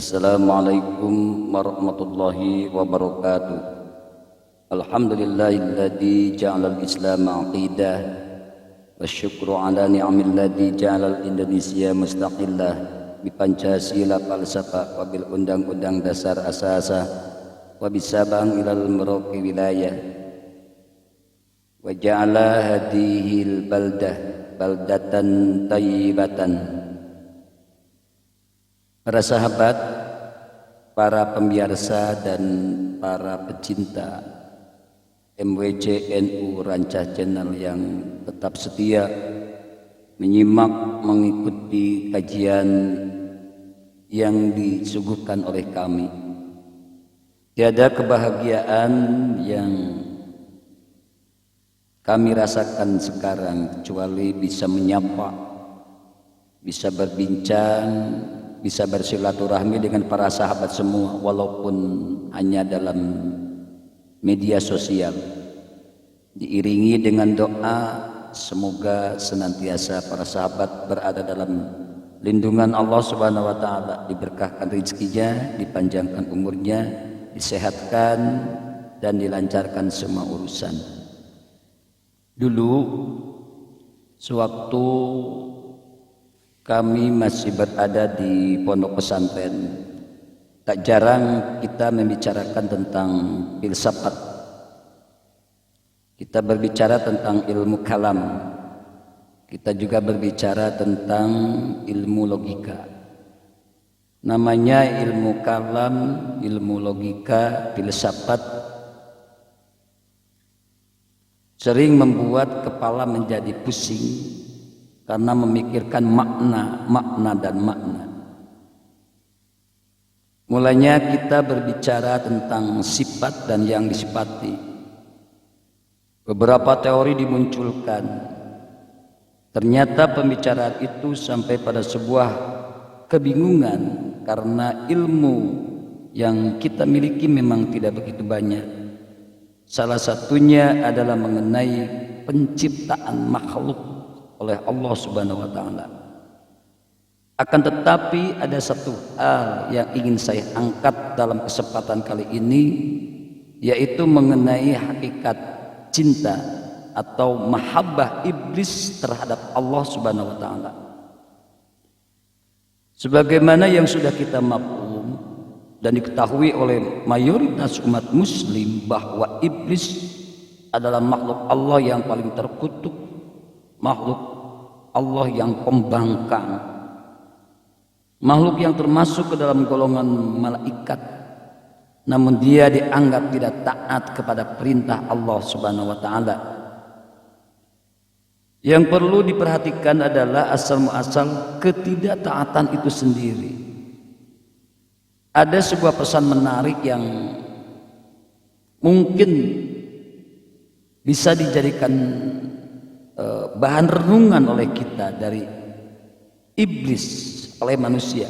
Assalamualaikum warahmatullahi wabarakatuh. Alhamdulillahilladzi ja'alal Islam aqidah wasyukru ala ni'amilladzi ja'alal Indonesia mustaqillah bi Pancasila falsafah wa bil undang-undang dasar asasa wa bisabang ilal merauqi wilayah wa ja'ala hadihil baldatan tayyibatan. Para sahabat, para pembiarsa dan para pecinta MWJ NU Rancah Channel yang tetap setia menyimak mengikuti kajian yang disuguhkan oleh kami. Tiada kebahagiaan yang kami rasakan sekarang kecuali bisa menyapa, bisa berbincang, bisa bersilaturahmi dengan para sahabat semua walaupun hanya dalam media sosial, diiringi dengan doa semoga senantiasa para sahabat berada dalam lindungan Allah Subhanahu wa taala, diberkahkan rezekinya, dipanjangkan umurnya, disehatkan dan dilancarkan semua urusan. Dulu sewaktu kami masih berada di pondok pesantren, tak jarang kita membicarakan tentang filsafat. Kita berbicara tentang ilmu kalam. Kita juga berbicara tentang ilmu logika. Namanya ilmu kalam, ilmu logika, filsafat sering membuat kepala menjadi pusing karena memikirkan makna dan makna. Mulanya kita berbicara tentang sifat dan yang disifati. Beberapa teori dimunculkan. Ternyata pembicaraan itu sampai pada sebuah kebingungan karena ilmu yang kita miliki memang tidak begitu banyak. Salah satunya adalah mengenai penciptaan makhluk oleh Allah Subhanahu wa taala. Akan tetapi ada satu hal yang ingin saya angkat dalam kesempatan kali ini, yaitu mengenai hakikat cinta atau mahabbah iblis terhadap Allah Subhanahu wa taala. Sebagaimana yang sudah kita maklum dan diketahui oleh mayoritas umat muslim bahwa iblis adalah makhluk Allah yang paling terkutuk, makhluk Allah yang pembangkang, makhluk yang termasuk ke dalam golongan malaikat, namun dia dianggap tidak taat kepada perintah Allah Subhanahu wa taala. Yang perlu diperhatikan adalah asal muasal ketidaktaatan itu sendiri. Ada sebuah pesan menarik yang mungkin bisa dijadikan bahan renungan oleh kita dari iblis, oleh manusia.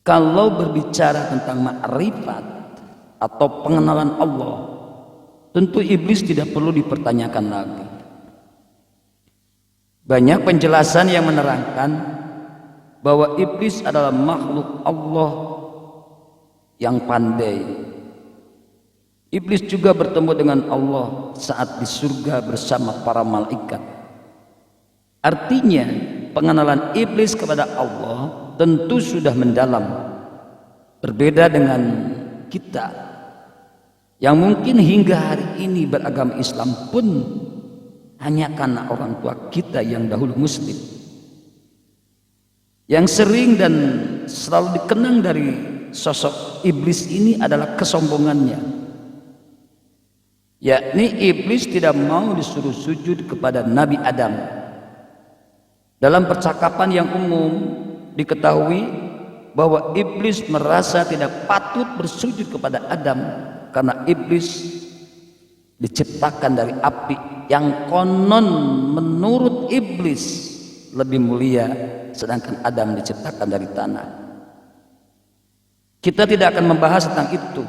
Kalau berbicara tentang ma'rifat atau pengenalan Allah, tentu iblis tidak perlu dipertanyakan lagi. Banyak penjelasan yang menerangkan bahwa iblis adalah makhluk Allah yang pandai. Iblis juga bertemu dengan Allah saat di surga bersama para malaikat. Artinya pengenalan iblis kepada Allah tentu sudah mendalam. Berbeda dengan kita yang mungkin hingga hari ini beragama Islam pun hanya karena orang tua kita yang dahulu muslim. Yang sering dan selalu dikenang dari sosok iblis ini adalah kesombongannya, yakni iblis tidak mau disuruh sujud kepada Nabi Adam. Dalam percakapan yang umum diketahui bahwa iblis merasa tidak patut bersujud kepada Adam karena iblis diciptakan dari api yang konon menurut iblis lebih mulia, sedangkan Adam diciptakan dari tanah. Kita tidak akan membahas tentang itu.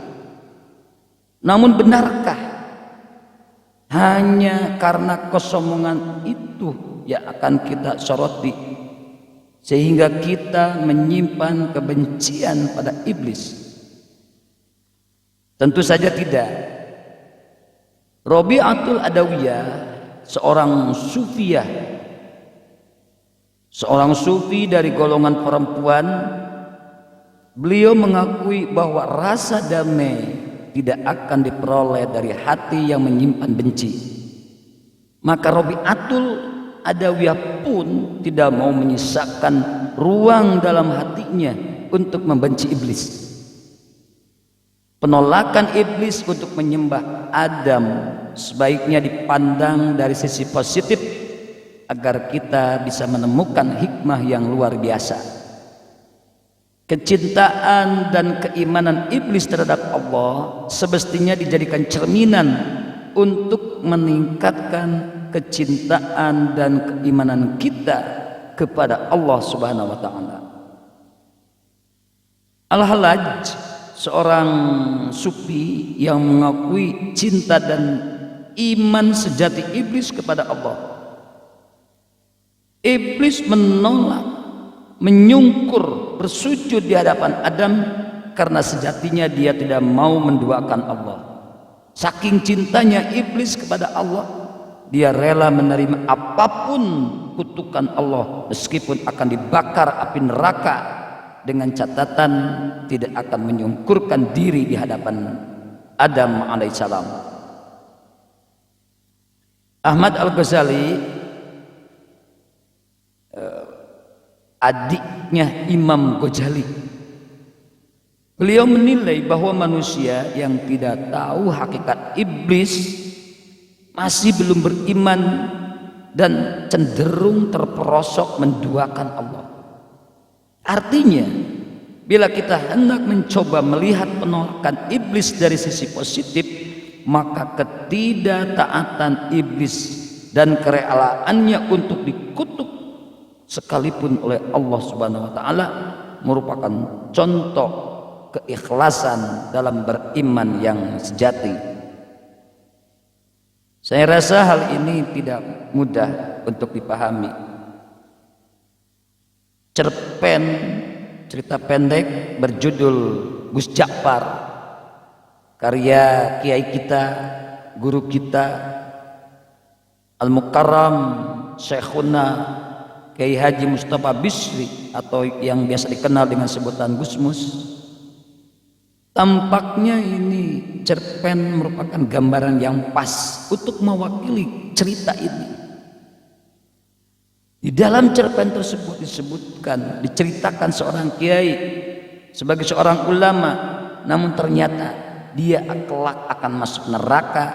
Namun benarkah hanya karena kesombongan itu yang akan kita soroti sehingga kita menyimpan kebencian pada iblis? Tentu saja tidak. Rabi'atul Adawiyah, seorang sufiyah, seorang sufi dari golongan perempuan, beliau mengakui bahwa rasa damai tidak akan diperoleh dari hati yang menyimpan benci. Maka Rabi'atul Adawiyah pun tidak mau menyisakan ruang dalam hatinya untuk membenci iblis. Penolakan iblis untuk menyembah Adam sebaiknya dipandang dari sisi positif agar kita bisa menemukan hikmah yang luar biasa. Kecintaan dan keimanan iblis terhadap Allah semestinya dijadikan cerminan untuk meningkatkan kecintaan dan keimanan kita kepada Allah Subhanahu wa taala. Al-Hallaj, seorang sufi yang mengakui cinta dan iman sejati iblis kepada Allah. Iblis menolak, menyungkur, bersujud di hadapan Adam karena sejatinya dia tidak mau menduakan Allah. Saking cintanya iblis kepada Allah, dia rela menerima apapun kutukan Allah meskipun akan dibakar api neraka, dengan catatan tidak akan menyungkurkan diri di hadapan Adam alaihissalam. Ahmad Al-Ghazali, adiknya Imam Ghazali, beliau menilai bahwa manusia yang tidak tahu hakikat iblis masih belum beriman dan cenderung terperosok menduakan Allah. Artinya, bila kita hendak mencoba melihat penolakan iblis dari sisi positif, maka ketidaktaatan iblis dan kerelaannya untuk dikutuk sekalipun oleh Allah Subhanahu wa taala merupakan contoh keikhlasan dalam beriman yang sejati. Saya rasa hal ini tidak mudah untuk dipahami. Cerpen cerita pendek berjudul Gus Ja'far, karya kiai kita, guru kita Al-Mukarram Syekhuna Kiai Haji Mustafa Bisri, atau yang biasa dikenal dengan sebutan Gusmus. Tampaknya ini cerpen merupakan gambaran yang pas untuk mewakili cerita ini. Di dalam cerpen tersebut diceritakan seorang kiai sebagai seorang ulama, namun ternyata dia kelak akan masuk neraka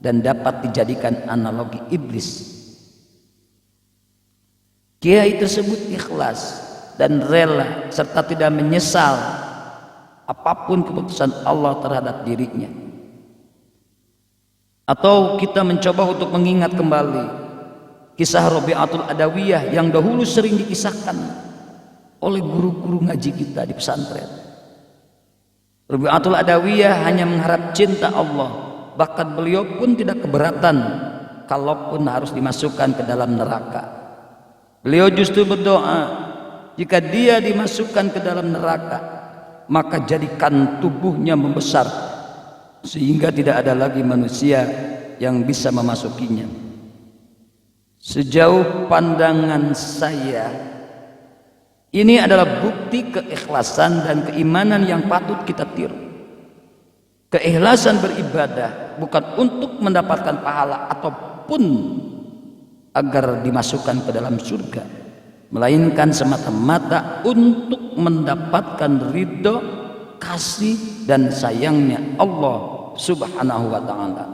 dan dapat dijadikan analogi iblis. Kiai tersebut ikhlas dan rela serta tidak menyesal apapun keputusan Allah terhadap dirinya. Atau kita mencoba untuk mengingat kembali kisah Rabi'atul Adawiyah yang dahulu sering dikisahkan oleh guru-guru ngaji kita di pesantren. Rabi'atul Adawiyah hanya mengharap cinta Allah, bahkan beliau pun tidak keberatan kalaupun harus dimasukkan ke dalam neraka. Beliau justru berdoa, jika dia dimasukkan ke dalam neraka, maka jadikan tubuhnya membesar sehingga tidak ada lagi manusia yang bisa memasukinya. Sejauh pandangan saya, ini adalah bukti keikhlasan dan keimanan yang patut kita tiru. Keikhlasan beribadah bukan untuk mendapatkan pahala ataupun agar dimasukkan ke dalam surga, melainkan semata-mata untuk mendapatkan ridho, kasih dan sayangnya Allah Subhanahu wa ta'ala.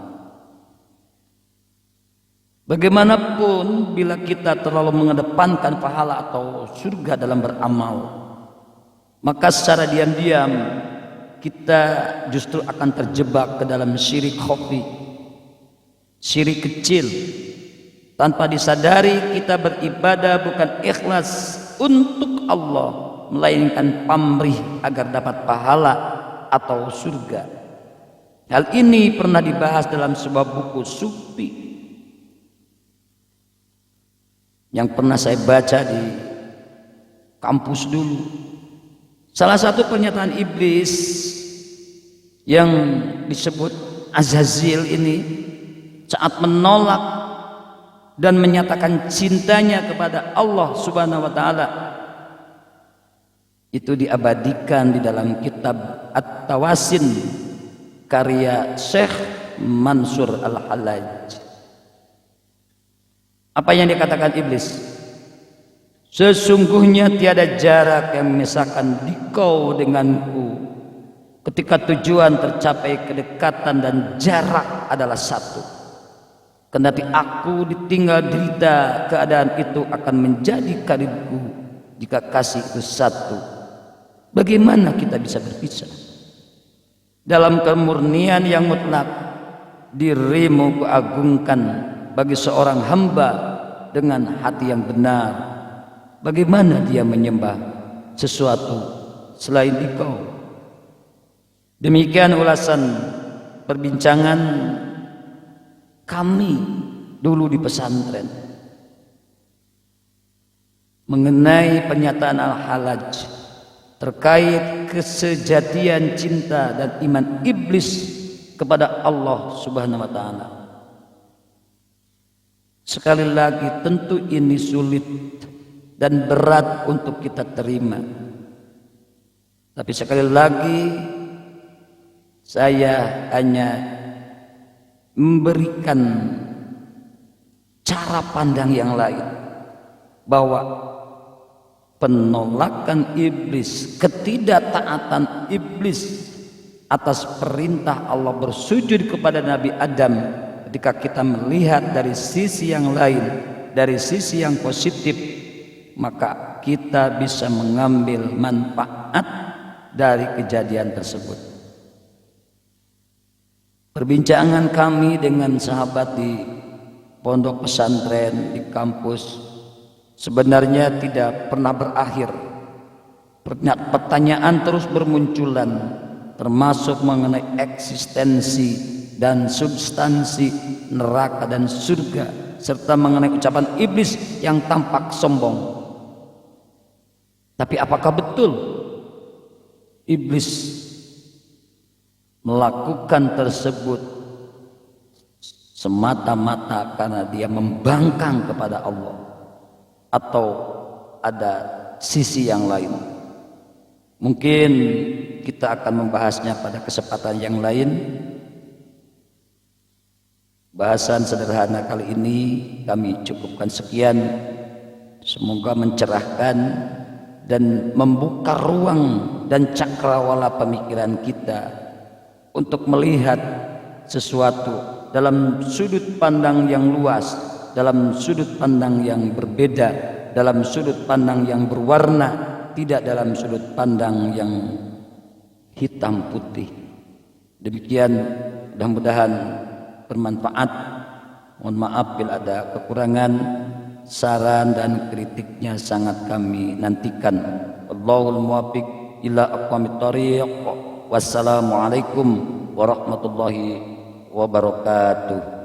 Bagaimanapun bila kita terlalu mengedepankan pahala atau surga dalam beramal, maka secara diam-diam kita justru akan terjebak ke dalam syirik khafi, syirik kecil. Tanpa disadari kita beribadah bukan ikhlas untuk Allah, melainkan pamrih agar dapat pahala atau surga. Hal ini pernah dibahas dalam sebuah buku sufi yang pernah saya baca di kampus dulu. Salah satu pernyataan iblis yang disebut Azazil ini saat menolak dan menyatakan cintanya kepada Allah Subhanahu wa taala, itu diabadikan di dalam kitab At-Tawasin karya Syekh Mansur Al-Hallaj. Apa yang dikatakan iblis? Sesungguhnya tiada jarak yang memisahkan dikau denganku ketika tujuan tercapai kedekatan dan jarak adalah satu. Kendati aku ditinggal derita, keadaan itu akan menjadi karibku jika kasih itu satu. Bagaimana kita bisa berpisah? Dalam kemurnian yang mutlak, dirimu kuagungkan bagi seorang hamba dengan hati yang benar. Bagaimana dia menyembah sesuatu selain Engkau? Demikian ulasan perbincangan kami dulu di pesantren mengenai pernyataan Al-Hallaj terkait kesejatian cinta dan iman iblis kepada Allah Subhanahu wa taala. Sekali lagi, tentu ini sulit dan berat untuk kita terima. Tapi sekali lagi, saya hanya memberikan cara pandang yang lain, bahwa penolakan iblis, ketidaktaatan iblis atas perintah Allah bersujud kepada Nabi Adam, ketika kita melihat dari sisi yang lain, dari sisi yang positif, maka kita bisa mengambil manfaat dari kejadian tersebut. Perbincangan kami dengan sahabat di pondok pesantren, di kampus, sebenarnya tidak pernah berakhir. Pertanyaan terus bermunculan, termasuk mengenai eksistensi dan substansi neraka dan surga, serta mengenai ucapan iblis yang tampak sombong. Tapi apakah betul iblis melakukan tersebut semata-mata karena dia membangkang kepada Allah, atau ada sisi yang lain? Mungkin kita akan membahasnya pada kesempatan yang lain. Bahasan sederhana kali ini kami cukupkan sekian. Semoga mencerahkan dan membuka ruang dan cakrawala pemikiran kita untuk melihat sesuatu dalam sudut pandang yang luas, dalam sudut pandang yang berbeda, dalam sudut pandang yang berwarna, tidak dalam sudut pandang yang hitam putih. Demikian, mudah-mudahan bermanfaat. Mohon maaf bila ada kekurangan. Saran dan kritiknya sangat kami nantikan. Wallahul muwaffiq ila aqwamit thoriq. Wassalamualaikum warahmatullahi wabarakatuh.